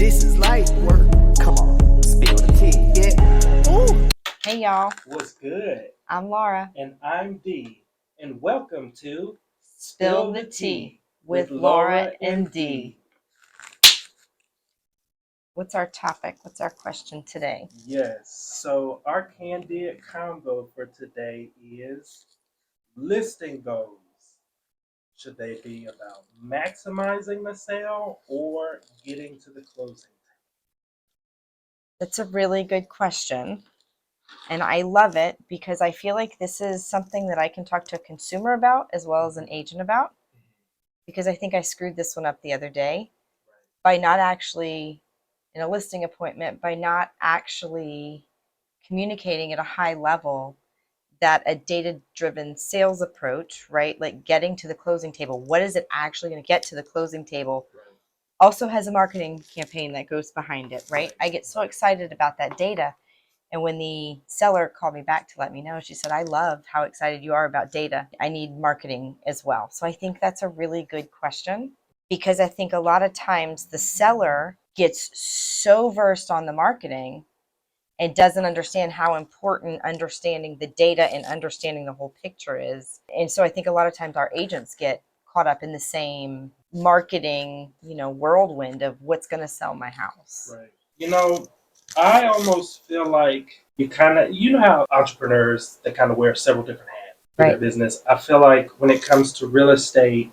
This is light work. Come on, spill the tea. Yeah. Ooh. Hey y'all, What's good? I'm Laura. And I'm Dee. And welcome to Spill the Tea with Laura and Dee. What's our topic? What's our question today? Yes, so our Candid Convo for today is listing goals. Should they be about maximizing the sale or getting to the closing? That's a really good question. And I love it because I feel like this is something that I can talk to a consumer about as well as an agent about. Because I think I screwed this one up the other day by not actually, in a listing appointment, by not actually communicating at a high level that a data-driven sales approach, right? Like getting to the closing table. What is it actually going to get to the closing table? Also has a marketing campaign that goes behind it, right? I get so excited about that data. And when the seller called me back to let me know, she said, I love how excited you are about data. I need marketing as well. So I think that's a really good question because I think a lot of times the seller gets so versed on the marketing and doesn't understand how important understanding the data and understanding the whole picture is. And so I think a lot of times our agents get caught up in the same marketing, whirlwind of what's going to sell my house. Right. I almost feel like you know how entrepreneurs, they kind of wear several different hats for their business. I feel like when it comes to real estate,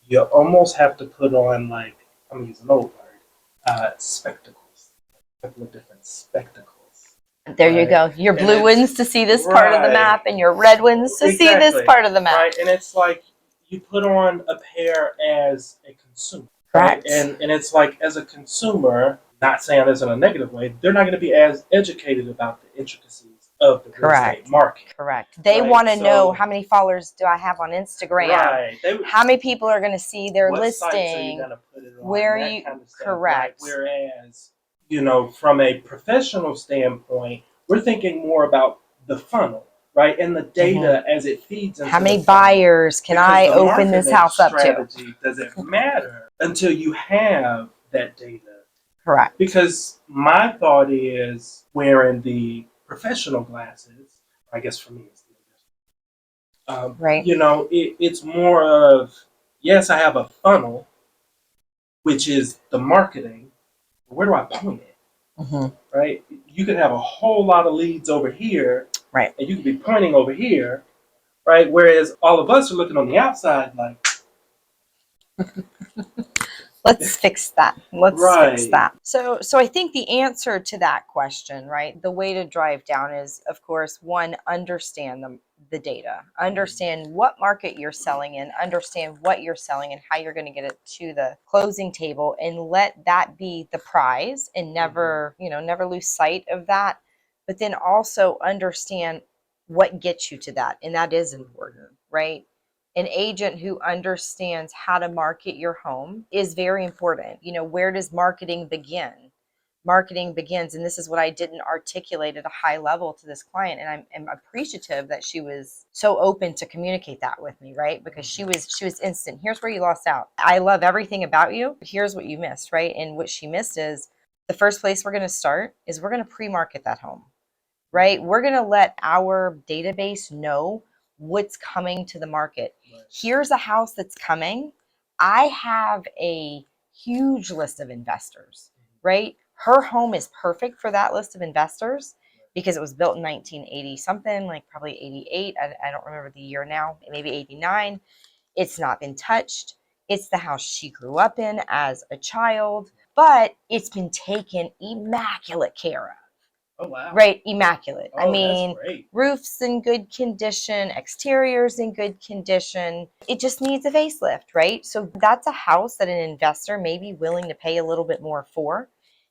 you almost have to put on, like, I'm going to use an old word, spectacles. A couple of different spectacles. There you go. Your blue ones to see this part of the map and your red ones to see this part of the map. Right, and it's like you put on a pair as a consumer. Correct. Right? And it's like, as a consumer, not saying this in a negative way, they're not going to be as educated about the intricacies of the real estate market. Correct. They want to know, how many followers do I have on Instagram? Right. How many people are going to see their listing? Sites are you going to put it on? Where you kind of stuff, correct. Right? Whereas, from a professional standpoint, we're thinking more about the funnel, right? And the data as it feeds into how many buyers can I open this house up to? Doesn't matter until you have that data. Correct. Because my thought is, wearing the professional glasses, I guess for me it's the right. It's more of, yes, I have a funnel, which is the marketing. Where do I point it? Right? You could have a whole lot of leads over here, right? And you could be pointing over here, right? Whereas all of us are looking on the outside, like, let's fix that. Let's fix that. So I think the answer to that question, right? The way to drive down is, of course, one, understand the data, understand what market you're selling in, understand what you're selling and how you're going to get it to the closing table, and let that be the prize and never lose sight of that. But then also understand what gets you to that. And that is important, right? An agent who understands how to market your home is very important. Where does marketing begin? Marketing begins, and this is what I didn't articulate at a high level to this client, and I'm appreciative that she was so open to communicate that with me, right? Because she was instant. Here's where you lost out. I love everything about you, but here's what you missed, right? And what she missed is the first place we're going to start is we're going to pre-market that home, right? We're going to let our database know what's coming to the market. Right. Here's a house that's coming. I have a huge list of investors, right? Her home is perfect for that list of investors because it was built in 1980 something, like probably 88. I don't remember the year now, maybe 89. It's not been touched. It's the house she grew up in as a child, but it's been taken immaculate care of. Oh, wow. Right, immaculate. Oh, I mean, that's great. Roof's in good condition, exterior's in good condition. It just needs a facelift, right? So that's a house that an investor may be willing to pay a little bit more for,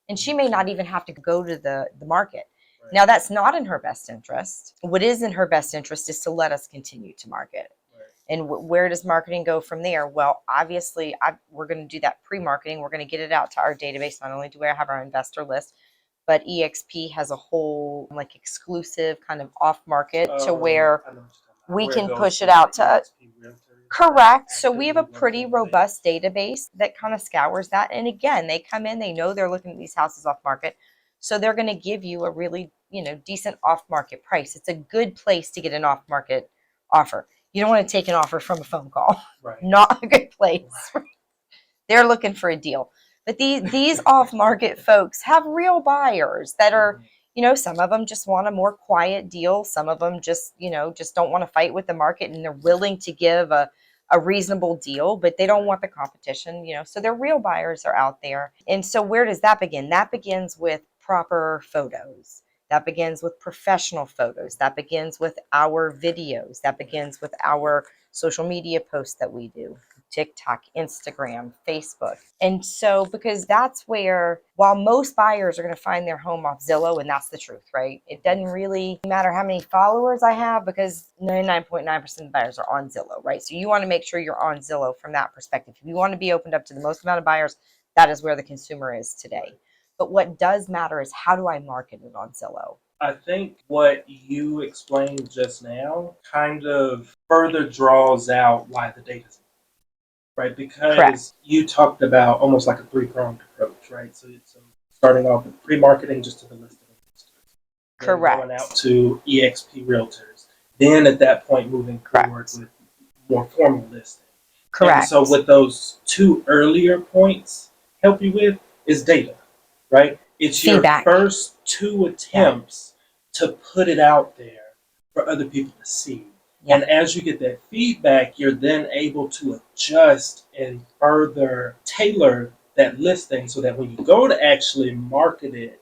and she may not even have to go to the market. Right. Now, that's not in her best interest. What is in her best interest is to let us continue to market. Right. And where does marketing go from there? Well, obviously, we're going to do that pre-marketing. We're going to get it out to our database. Not only do we have our investor list, but EXP has a whole exclusive kind of off market to where we can push it out to Correct. So we have a actively pretty working on robust database that kind of scours that. And again, they come in, they know they're looking at these houses off market. So they're going to give you a really, decent off market price. It's a good place to get an off market offer. You don't want to take an offer from a phone call. Right. Not a good place. Right. They're looking for a deal. But these off market folks have real buyers that are, some of them just want a more quiet deal. Some of them just don't want to fight with the market, and they're willing to give a reasonable deal, but they don't want the competition, so their real buyers are out there. And so where does that begin? That begins with proper photos. That begins with professional photos. That begins with our videos. That begins with our social media posts that we do. TikTok, Instagram, Facebook. And so, because that's where, while most buyers are going to find their home off Zillow, and that's the truth, right? It doesn't really matter how many followers I have, because 99.9% of buyers are on Zillow, right? So you want to make sure you're on Zillow from that perspective. If you want to be opened up to the most amount of buyers, that is where the consumer is today. But what does matter is, how do I market it on Zillow? I think what you explained just now kind of further draws out why the data's right, because Correct. you talked about almost like a three-pronged approach, right? So it's starting off with pre-marketing just to the listing investors, then Correct. going out to EXP realtors, then at that point moving forward with more formal listing. Correct. And so what those two earlier points help you with is data, right? It's Feedback. your first two attempts to put it out there for other people to see. Yeah. And as you get that feedback, you're then able to adjust and further tailor that listing so that when you go to actually market it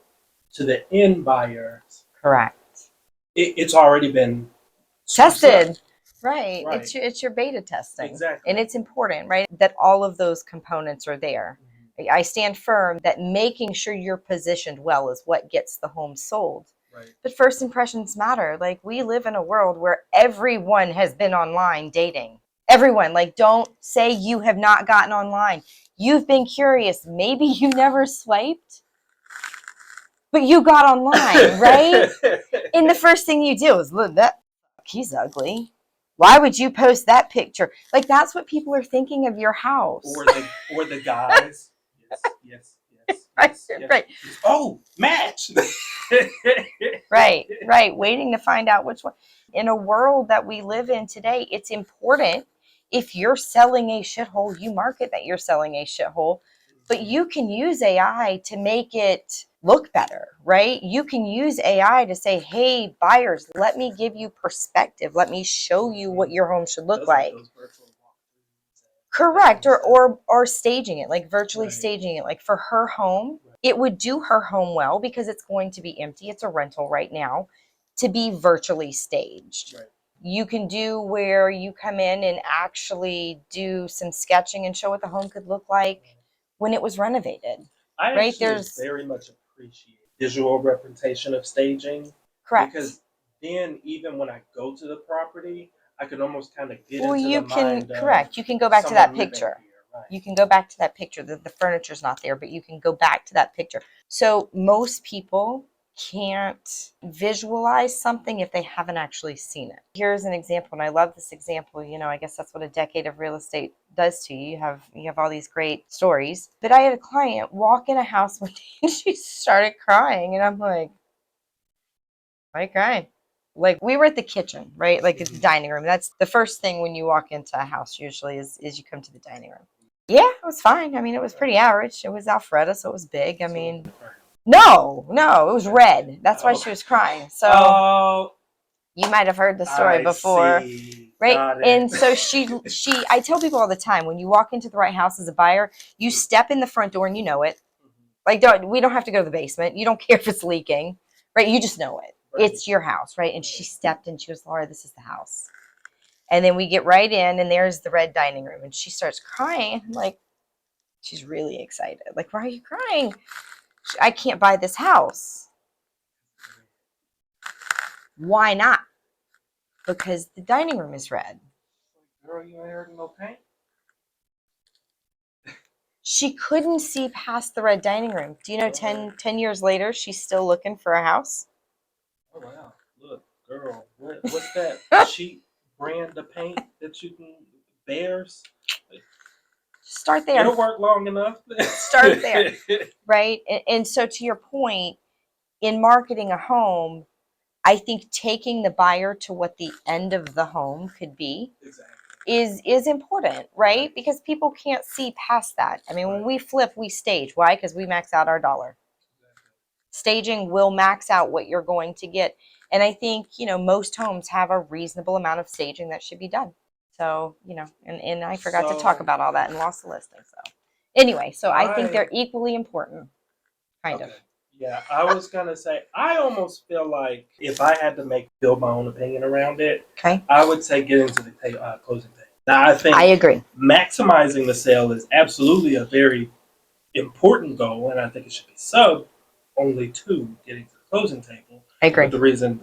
to the end buyers, Correct. It's already been Tested. Right. It's your beta testing. Exactly. And it's important, right, that all of those components are there. Mm-hmm. I stand firm that making sure you're positioned well is what gets the home sold. Right. But first impressions matter. Like, we live in a world where everyone has been online dating. Everyone. Like, don't say you have not gotten online. You've been curious. Maybe you never swiped, but you got online, right? And the first thing you do is, look, he's ugly. Why would you post that picture? Like, that's what people are thinking of your house. Or the guys. Yes. Right. Oh, match. Right. Waiting to find out which one. In a world that we live in today, it's important, if you're selling a shithole, you market that you're selling a shithole, but you can use AI to make it look better, right? You can use AI to say, hey, buyers, let me give you perspective. Let me show you what your home should look like. Correct. Or staging it, like virtually staging it. Like, for her home, it would do her home well, because it's going to be empty. It's a rental right now, to be virtually staged. Right. You can do where you come in and actually do some sketching and show what the home could look like when it was renovated. I Right? actually very much appreciate visual representation of staging. Correct. Because then even when I go to the property, I can almost kind of get Well, into you the can, mind of correct. You can go back to that someone living picture. here. Right. You can go back to that picture. The furniture's not there, but you can go back to that picture. So most people can't visualize something if they haven't actually seen it. Here's an example, and I love this example. I guess that's what a decade of real estate does to you. You have all these great stories. But I had a client walk in a house one day and she started crying, and I'm like, why are you crying? Like, we were at the kitchen, right? Like, it's the dining room. That's the first thing when you walk into a house, usually, is you come to the dining room. Yeah, it was fine. I mean, it was pretty average. It was Alpharetta, so it was big. I mean, no, it was red. That's why she was crying. So you might have heard the story before. See. Right? And so I tell people all the time, when you walk into the right house as a buyer, you step in the front door and you know it. Like, we don't have to go to the basement. You don't care if it's leaking, right? You just know it. Right. It's your house, right? And she stepped in. She goes, Laura, this is the house. And then we get right in, and there's the red dining room. And she starts crying. I'm like, she's really excited. Like, why are you crying? I can't buy this house. Why not? Because the dining room is red. Girl, you ain't heard no paint? She couldn't see past the red dining room. Do you know 10 years later, she's still looking for a house? Oh, wow. Look, girl, what's that cheap brand of paint that you can bears. Start there. It'll work long enough. Start there. Right? And so to your point, in marketing a home, I think taking the buyer to what the end of the home could be is important, right? Because people can't see past that. I mean, when we flip, we stage. Why? Because we max out our dollar. Staging will max out what you're going to get. And I think, most homes have a reasonable amount of staging that should be done. So, and I forgot to talk about all that and lost the listing. So anyway, so I think they're equally important, kind of. Yeah, I was going to say, I almost feel like if I had to build my own opinion around it, I would say get into the closing table. Now, I think I agree. Maximizing the sale is absolutely a very important goal, and I think it should be sub only to getting to the closing table. I agree. But the reason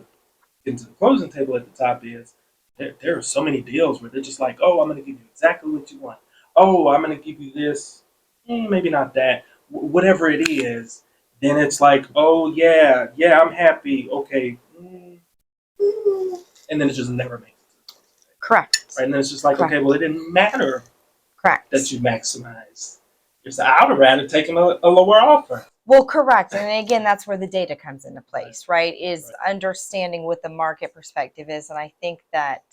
getting to the closing table at the top is there are so many deals where they're just like, oh, I'm going to give you exactly what you want. Oh, I'm going to give you this, maybe not that, whatever it is. Then it's like, oh, yeah, I'm happy. Okay. And then it just never makes it. Correct. Right? And then it's just like, okay, well, it didn't matter that you maximized. I would have rather taken a lower offer. Well, correct. And again, that's where the data comes into place, right? Is understanding what the market perspective is. And I think that,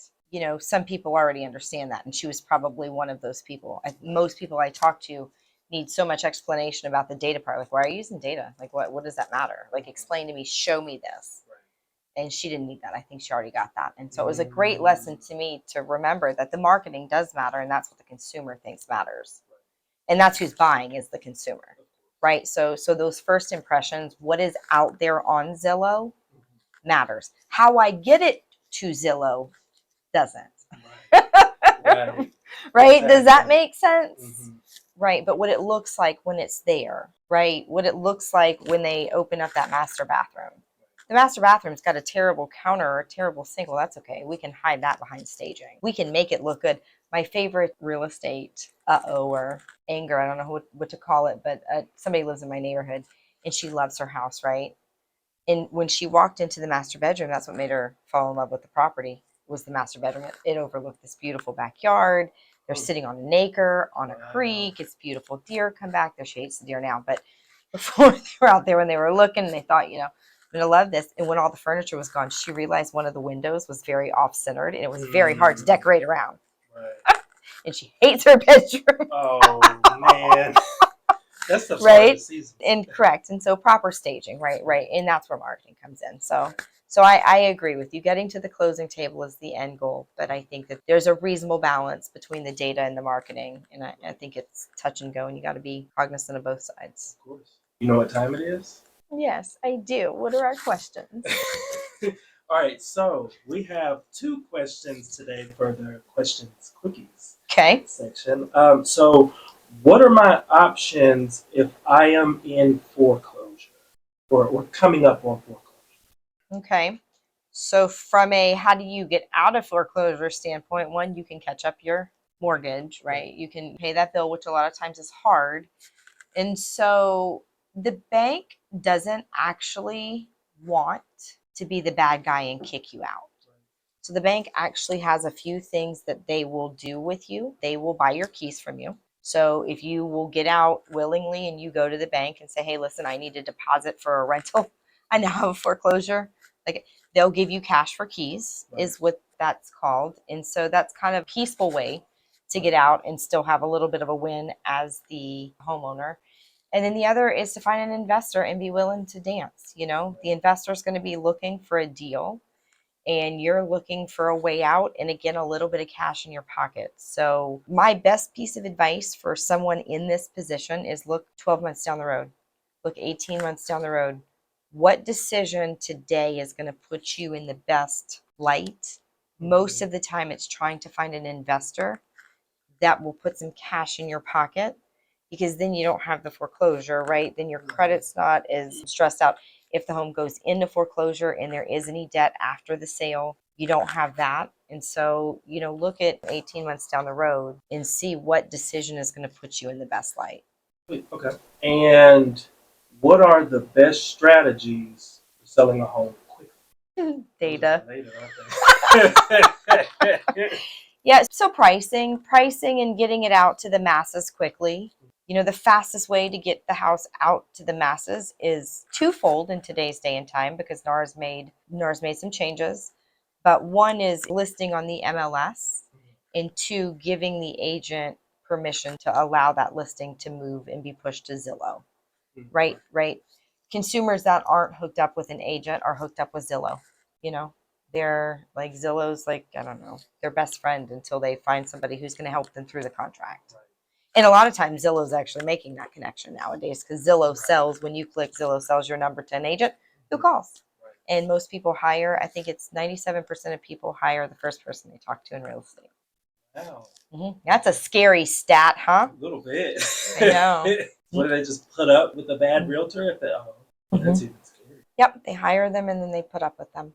some people already understand that. And she was probably one of those people. Most people I talk to need so much explanation about the data part. Like, why are you using data? Like, what does that matter? Like, explain to me, show me this. And she didn't need that. I think she already got that. And so it was a great lesson to me to remember that the marketing does matter, and that's what the consumer thinks matters. And that's who's buying is the consumer, right? So those first impressions, what is out there on Zillow matters. How I get it to Zillow doesn't. Right? Exactly. Does that make sense? Mm-hmm. Right. But what it looks like when it's there, right? What it looks like when they open up that master bathroom. The master bathroom's got a terrible counter or a terrible sink. Well, that's okay. We can hide that behind staging. We can make it look good. My favorite real estate, or anger, I don't know what to call it, but somebody lives in my neighborhood and she loves her house, right? And when she walked into the master bedroom, that's what made her fall in love with the property, was the master bedroom. It overlooked this beautiful backyard. They're sitting on an acre, on a creek. It's beautiful. Deer come back there. She hates the deer now, but before they were out there, when they were looking, they thought, I'm going to love this. And when all the furniture was gone, she realized one of the windows was very off-centered, and it was very hard to decorate around. Right. And she hates her bedroom. Oh, man. That's the right. And correct. And so proper staging, right. And that's where marketing comes in. So I agree with you. Getting to the closing table is the end goal, but I think that there's a reasonable balance between the data and the marketing. And I think it's touch and go, and you got to be cognizant of both sides. Of course. You know what time it is? Yes, I do. What are our questions? All right. So we have 2 questions today for the questions quickies section. So what are my options if I am in foreclosure or coming up on foreclosure? Okay. So from a how do you get out of foreclosure standpoint, one, you can catch up your mortgage, right? You can pay that bill, which a lot of times is hard. And so the bank doesn't actually want to be the bad guy and kick you out. So the bank actually has a few things that they will do with you. They will buy your keys from you. So if you will get out willingly and you go to the bank and say, hey, listen, I need a deposit for a rental. I now have a foreclosure. Like, they'll give you cash for keys, is what that's called. And so that's kind of a peaceful way to get out and still have a little bit of a win as the homeowner. And then the other is to find an investor and be willing to dance. The investor is going to be looking for a deal, and you're looking for a way out, and again, a little bit of cash in your pocket. So my best piece of advice for someone in this position is look 12 months down the road, look 18 months down the road. What decision today is going to put you in the best light? Most of the time, it's trying to find an investor that will put some cash in your pocket, because then you don't have the foreclosure, right? Then your credit's not as stressed out. If the home goes into foreclosure and there is any debt after the sale, you don't have that. And so, look at 18 months down the road and see what decision is going to put you in the best light. Okay. And what are the best strategies for selling a home quickly? Data. Yeah, so pricing and getting it out to the masses quickly. You know, the fastest way to get the house out to the masses is twofold in today's day and time because NAR's made some changes. But one is listing on the MLS, and two, giving the agent permission to allow that listing to move and be pushed to Zillow. Right. Consumers that aren't hooked up with an agent are hooked up with Zillow. You know, they're like Zillow's like, I don't know, their best friend until they find somebody who's going to help them through the contract. And a lot of times Zillow's actually making that connection nowadays because Zillow sells, when you click Zillow sells your number to an agent who calls. And most people hire, I think it's 97% of people hire the first person they talk to in real estate. Wow. That's a scary stat, huh? A little bit. I know. What do they just put up with a bad realtor? That's even scary. Yep, they hire them and then they put up with them.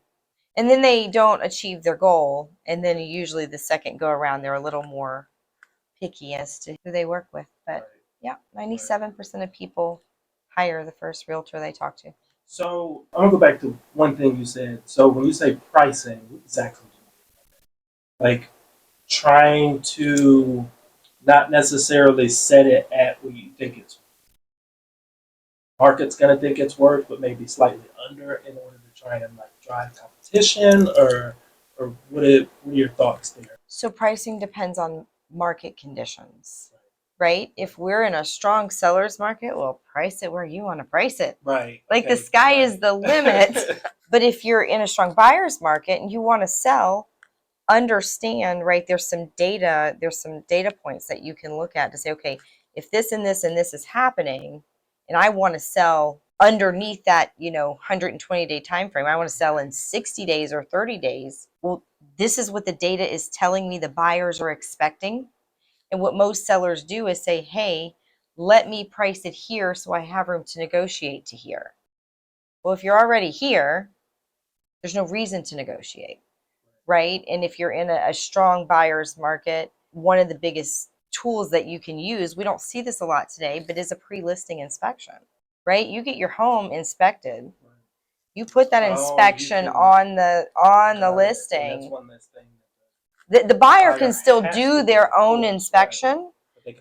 And then they don't achieve their goal. And then usually the second go around, they're a little more picky as to who they work with. But yeah, 97% of people hire the first realtor they talk to. So I'm going to go back to one thing you said. So when you say pricing, what exactly do you mean? Like trying to not necessarily set it at what you think it's market's going to think it's worth, but maybe slightly under in order to try and like drive competition, or what are your thoughts there? So pricing depends on market conditions, right? If we're in a strong seller's market, we'll price it where you want to price it. Right. Like the sky is the limit. But if you're in a strong buyer's market and you want to sell, understand, right? There's some data points that you can look at to say, okay, if this and this and this is happening, and I want to sell underneath that, 120-day time frame, I want to sell in 60 days or 30 days. Well, this is what the data is telling me the buyers are expecting. And what most sellers do is say, hey, let me price it here so I have room to negotiate to here. Well, if you're already here, there's no reason to negotiate, right? And if you're in a strong buyer's market, one of the biggest tools that you can use, we don't see this a lot today, but is a pre-listing inspection, right? You get your home inspected. You put that inspection on the listing. That's one less thing. The buyer can still do their own inspection,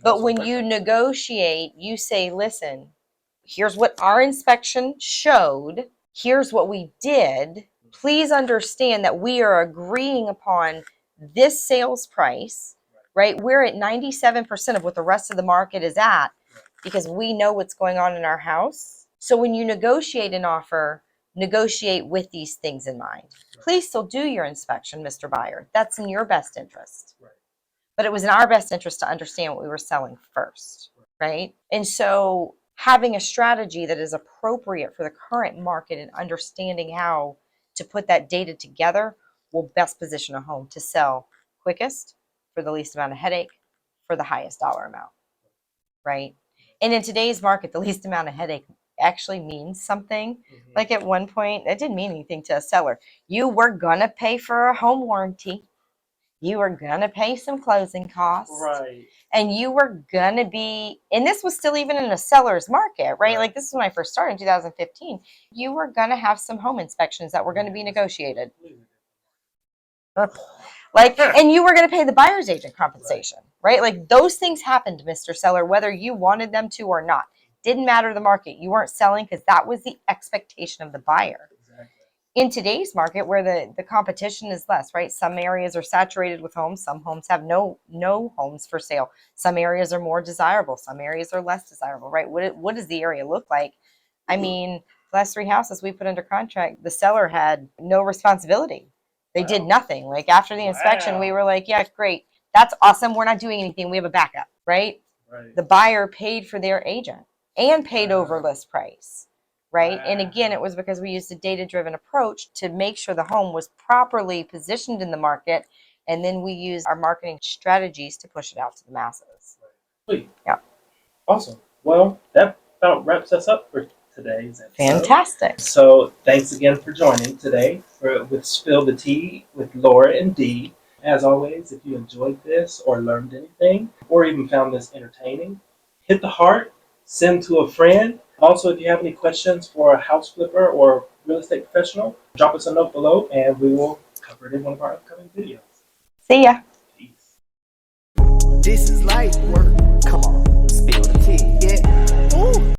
but when you negotiate, you say, listen, here's what our inspection showed. Here's what we did. Please understand that we are agreeing upon this sales price, right? We're at 97% of what the rest of the market is at because we know what's going on in our house. So when you negotiate an offer, negotiate with these things in mind. Please still do your inspection, Mr. Buyer. That's in your best interest. But it was in our best interest to understand what we were selling first, right? And so having a strategy that is appropriate for the current market and understanding how to put that data together will best position a home to sell quickest, for the least amount of headache, for the highest dollar amount, right? And in today's market, the least amount of headache actually means something. Like at one point, it didn't mean anything to a seller. You were gonna pay for a home warranty. You were gonna pay some closing costs. Right. And you were gonna be, and this was still even in a seller's market, right? Like this is when I first started in 2015. You were gonna have some home inspections that were gonna be negotiated. And you were gonna pay the buyer's agent compensation, right? Like those things happened, Mr. Seller, whether you wanted them to or not. Didn't matter the market. You weren't selling because that was the expectation of the buyer. In today's market where the competition is less, right? Some areas are saturated with homes. Some homes have no homes for sale. Some areas are more desirable. Some areas are less desirable, right? What does the area look like? I mean, the last 3 houses we put under contract, the seller had no responsibility. They did nothing. Like after the inspection, we were like, yeah, great. That's awesome. We're not doing anything. We have a backup, right? The buyer paid for their agent and paid over list price. Right. And again, it was because we used a data-driven approach to make sure the home was properly positioned in the market. And then we used our marketing strategies to push it out to the masses. Sweet. Yeah. Awesome. Well, that about wraps us up for today's episode. Fantastic. So thanks again for joining today with Spill the Tea with Laura and Dee. As always, if you enjoyed this or learned anything or even found this entertaining, hit the heart, send to a friend. Also, if you have any questions for a house flipper or real estate professional, drop us a note below and we will cover it in one of our upcoming videos. See ya. Peace. This is light work.